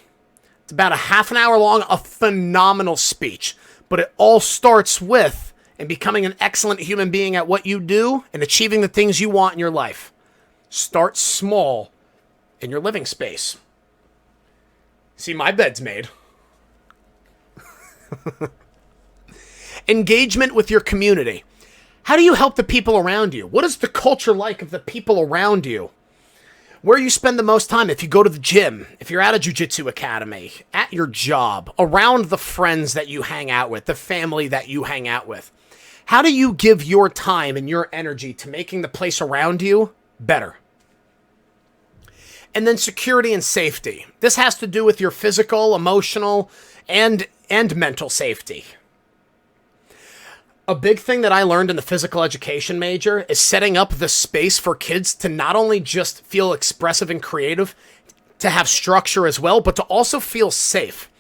It's about a half an hour long, a phenomenal speech. But it all starts with and becoming an excellent human being at what you do and achieving the things you want in your life. Start small in your living space. See, my bed's made. Engagement with your community. How do you help the people around you? What is the culture like of the people around you? Where you spend the most time, if you go to the gym, if you're at a jiu-jitsu academy, at your job, around the friends that you hang out with, the family that you hang out with. How do you give your time and your energy to making the place around you better? And then security and safety. This has to do with your physical, emotional, and mental safety. A big thing that I learned in the physical education major is setting up the space for kids to not only just feel expressive and creative, to have structure as well, but to also feel safe.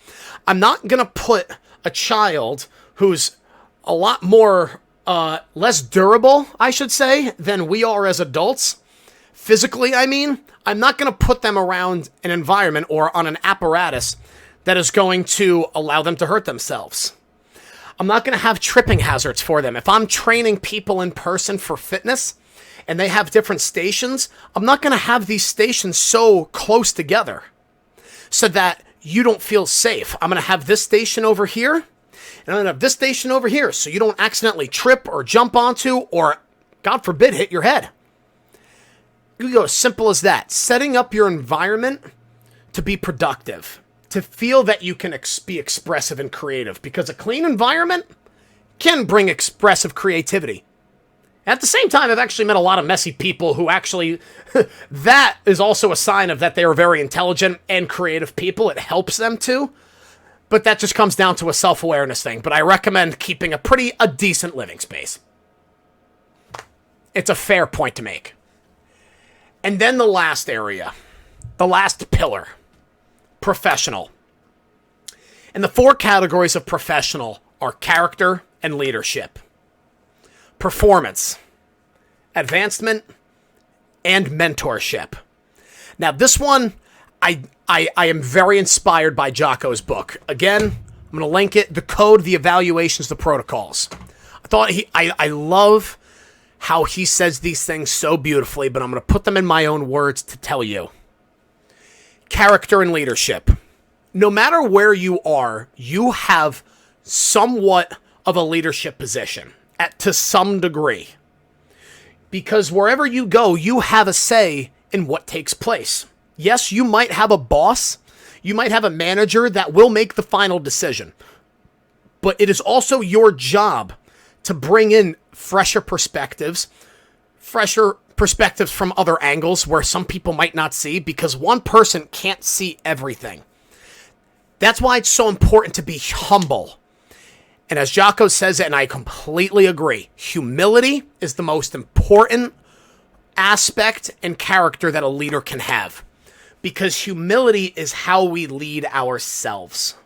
I'm not going to put a child who's a lot more, less durable, I should say, than we are as adults. Physically, I mean, I'm not going to put them around an environment or on an apparatus that is going to allow them to hurt themselves. I'm not going to have tripping hazards for them. If I'm training people in person for fitness and they have different stations, I'm not going to have these stations so close together so that you don't feel safe. I'm going to have this station over here and I'm going to have this station over here so you don't accidentally trip or jump onto or, God forbid, hit your head. You go as simple as that. Setting up your environment to be productive, to feel that you can be expressive and creative, because a clean environment can bring expressive creativity. At the same time, I've actually met a lot of messy people who actually, that is also a sign of that they are very intelligent and creative people. It helps them too, but that just comes down to a self-awareness thing. But I recommend keeping a decent living space. It's a fair point to make. And then the last area, the last pillar. Professional. And the 4 categories of professional are character and leadership, performance, advancement, and mentorship. Now, this one, I am very inspired by Jocko's book. Again, I'm going to link it, The Code, The Evaluations, The Protocols. I love how he says these things so beautifully, but I'm going to put them in my own words to tell you. Character and leadership. No matter where you are, you have somewhat of a leadership position to some degree. Because wherever you go, you have a say in what takes place. Yes, you might have a boss. You might have a manager that will make the final decision. But it is also your job to bring in fresher perspectives from other angles where some people might not see, because one person can't see everything. That's why it's so important to be humble. And as Jocko says, and I completely agree, humility is the most important aspect and character that a leader can have. Because humility is how we lead ourselves.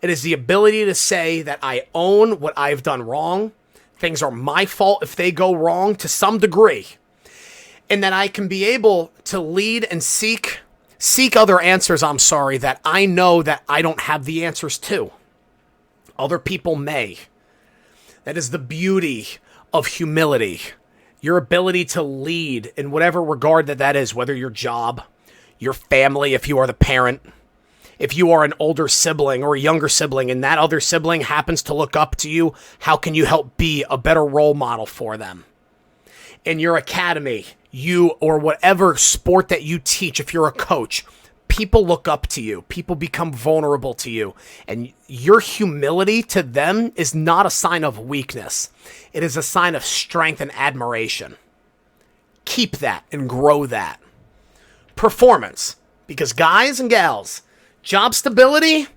It is the ability to say that I own what I've done wrong. Things are my fault if they go wrong to some degree. And that I can be able to lead and seek other answers, that I know that I don't have the answers to. Other people may. That is the beauty of humility. Your ability to lead in whatever regard that is, whether your job, your family, if you are the parent, if you are an older sibling or a younger sibling and that other sibling happens to look up to you, how can you help be a better role model for them? In your academy, you or whatever sport that you teach, if you're a coach, people look up to you. People become vulnerable to you. And your humility to them is not a sign of weakness. It is a sign of strength and admiration. Keep that and grow that. Performance. Because guys and gals, job stability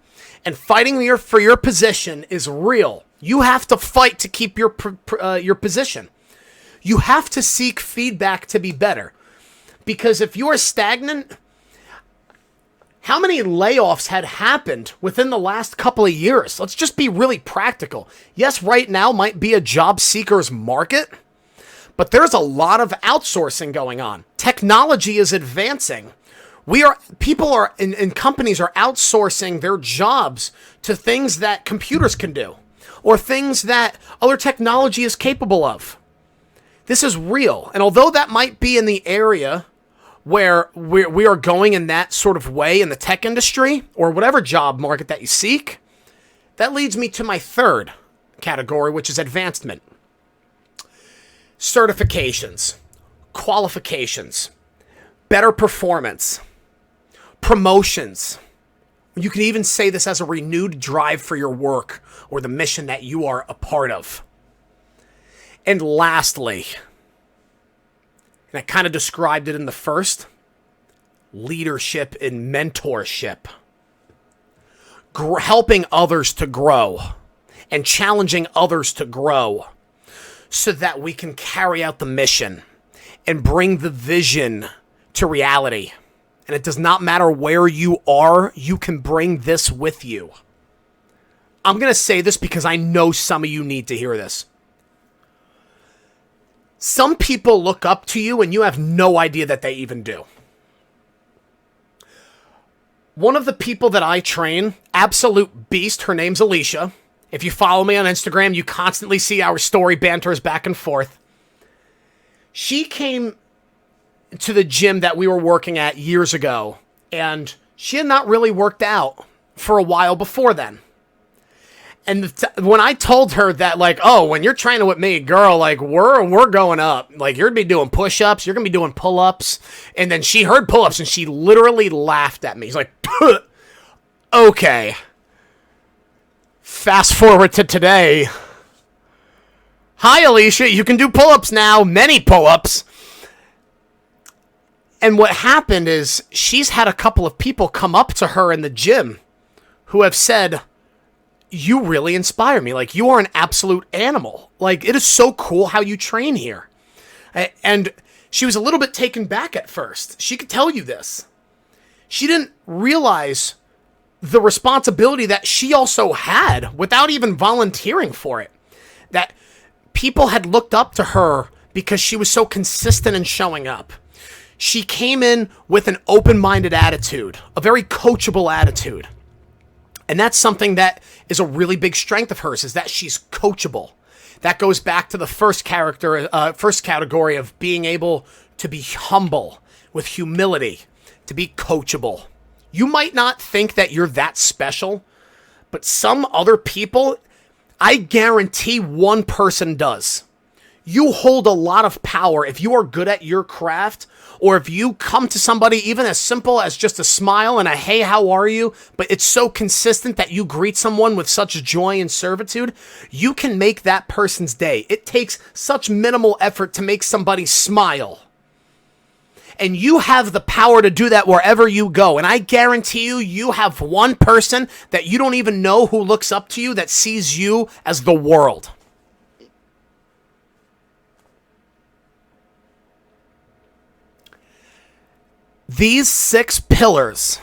and fighting for your position is real. You have to fight to keep your position. You have to seek feedback to be better. Because if you are stagnant, how many layoffs had happened within the last couple of years? Let's just be really practical. Yes, right now might be a job seeker's market, but there's a lot of outsourcing going on. Technology is advancing. People are in companies are outsourcing their jobs to things that computers can do or things that other technology is capable of. This is real. And although that might be in the area where we are going in that sort of way in the tech industry or whatever job market that you seek, that leads me to my third category, which is advancement. Certifications, qualifications, better performance, promotions. You can even say this as a renewed drive for your work or the mission that you are a part of. And lastly, and I kind of described it in the first, leadership and mentorship. Helping others to grow. and challenging others to grow so that we can carry out the mission and bring the vision to reality. And it does not matter where you are, you can bring this with you. I'm going to say this because I know some of you need to hear this. Some people look up to you and you have no idea that they even do. One of the people that I train, absolute beast, her name's Alicia. If you follow me on Instagram, you constantly see our story banters back and forth. She came to the gym that we were working at years ago, and she had not really worked out for a while before then. And when I told her that, like, oh, when you're training with me, girl, like, we're going up. Like, you're going to be doing push-ups. You're going to be doing pull-ups. And then she heard pull-ups, and she literally laughed at me. She's like, okay. Fast forward to today. Hi, Alicia. You can do pull-ups now. Many pull-ups. And what happened is she's had a couple of people come up to her in the gym who have said, you really inspire me. Like, you are an absolute animal. Like, it is so cool how you train here. And she was a little bit taken back at first. She could tell you this. She didn't realize the responsibility that she also had without even volunteering for it. That people had looked up to her because she was so consistent in showing up. She came in with an open-minded attitude, a very coachable attitude. And that's something that is a really big strength of hers, is that she's coachable. That goes back to the first category of being able to be humble, with humility, to be coachable. You might not think that you're that special, but some other people, I guarantee one person does. You hold a lot of power if you are good at your craft, or if you come to somebody even as simple as just a smile and a hey, how are you? But it's so consistent that you greet someone with such joy and servitude, you can make that person's day. It takes such minimal effort to make somebody smile. And you have the power to do that wherever you go. And I guarantee you, you have one person that you don't even know who looks up to you that sees you as the world. These 6 pillars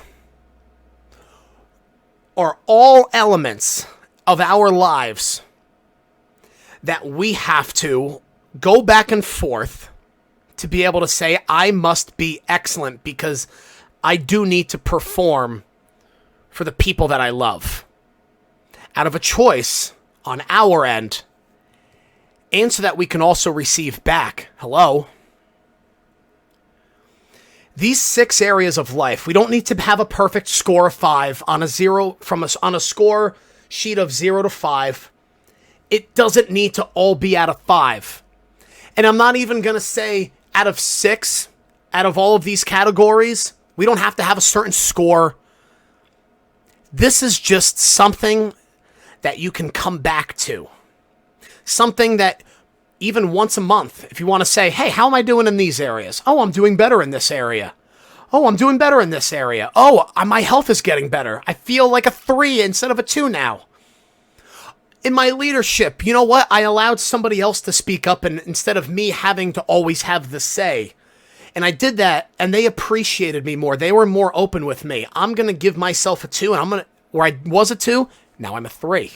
are all elements of our lives that we have to go back and forth to be able to say, I must be excellent because I do need to perform for the people that I love. Out of a choice on our end, and so that we can also receive back. Hello? These 6 areas of life, we don't need to have a perfect score of 5 on a score sheet of 0 to 5. It doesn't need to all be out of 5. And I'm not even going to say out of 6, out of all of these categories, we don't have to have a certain score. This is just something that you can come back to. Something that even once a month, if you want to say, hey, how am I doing in these areas? Oh, I'm doing better in this area. Oh, I'm doing better in this area. Oh, my health is getting better. I feel like a 3 instead of a 2 now. In my leadership, you know what? I allowed somebody else to speak up and instead of me having to always have the say. And I did that, and they appreciated me more. They were more open with me. I'm going to give myself a 2, and where I was a 2, now I'm a 3.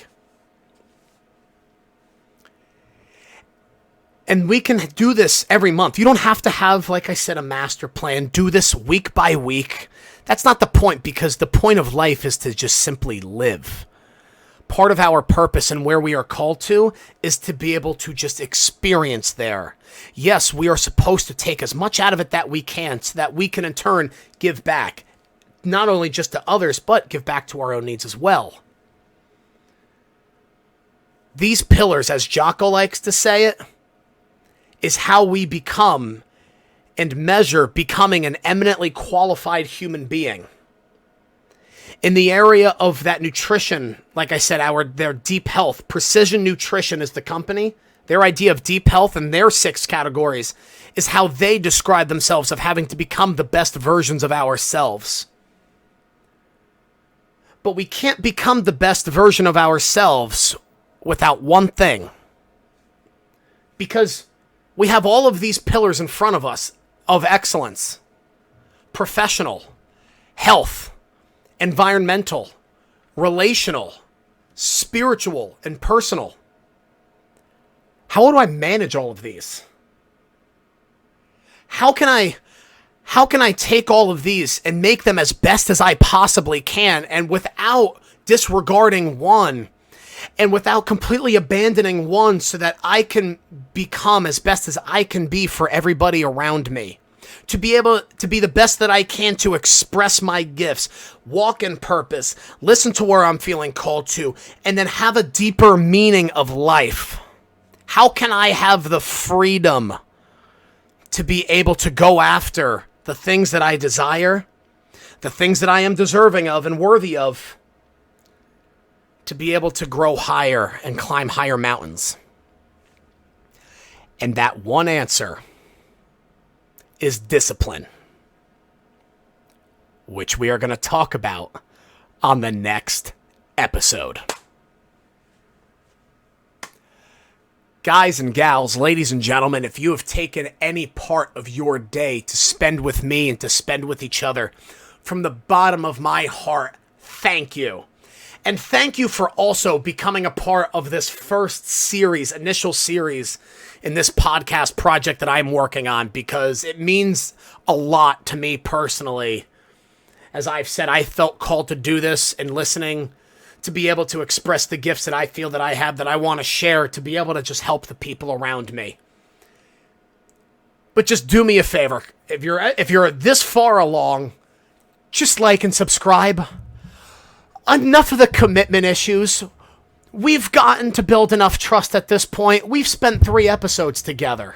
And we can do this every month. You don't have to have, like I said, a master plan. Do this week by week. That's not the point, because the point of life is to just simply live. Part of our purpose and where we are called to is to be able to just experience there. Yes, we are supposed to take as much out of it that we can so that we can in turn give back. Not only just to others, but give back to our own needs as well. These pillars, as Jocko likes to say it, is how we become and measure becoming an eminently qualified human being. In the area of that nutrition, like I said, their deep health, Precision Nutrition is the company. Their idea of deep health and their 6 categories is how they describe themselves of having to become the best versions of ourselves. But we can't become the best version of ourselves without one thing. Because we have all of these pillars in front of us of excellence: professional, health, environmental, relational, spiritual, and personal. How do I manage all of these? How can I take all of these and make them as best as I possibly can, and without disregarding one, and without completely abandoning one, so that I can become as best as I can be for everybody around me? To be able to be the best that I can, to express my gifts, walk in purpose, listen to where I'm feeling called to, and then have a deeper meaning of life. How can I have the freedom to be able to go after the things that I desire, the things that I am deserving of and worthy of, to be able to grow higher and climb higher mountains? And that one answer is discipline, which we are going to talk about on the next episode. Guys and gals, ladies and gentlemen, if you have taken any part of your day to spend with me and to spend with each other, from the bottom of my heart, thank you. And thank you for also becoming a part of this initial series in this podcast project that I'm working on, because it means a lot to me personally. As I've said, I felt called to do this, and listening, to be able to express the gifts that I feel that I have, that I want to share, to be able to just help the people around me. But just do me a favor. If you're this far along, just like and subscribe. Enough of the commitment issues. We've gotten to build enough trust at this point. We've spent 3 episodes together.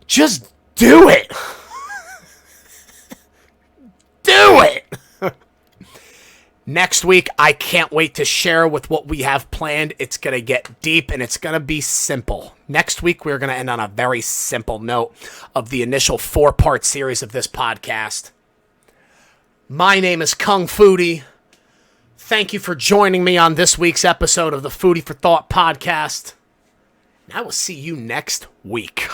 Just do it. Do it. Next week, I can't wait to share with what we have planned. It's going to get deep, and it's going to be simple. Next week, we're going to end on a very simple note of the initial 4-part series of this podcast. My name is Kung Foody. Thank you for joining me on this week's episode of the Foody For Thought Podcast. And I will see you next week.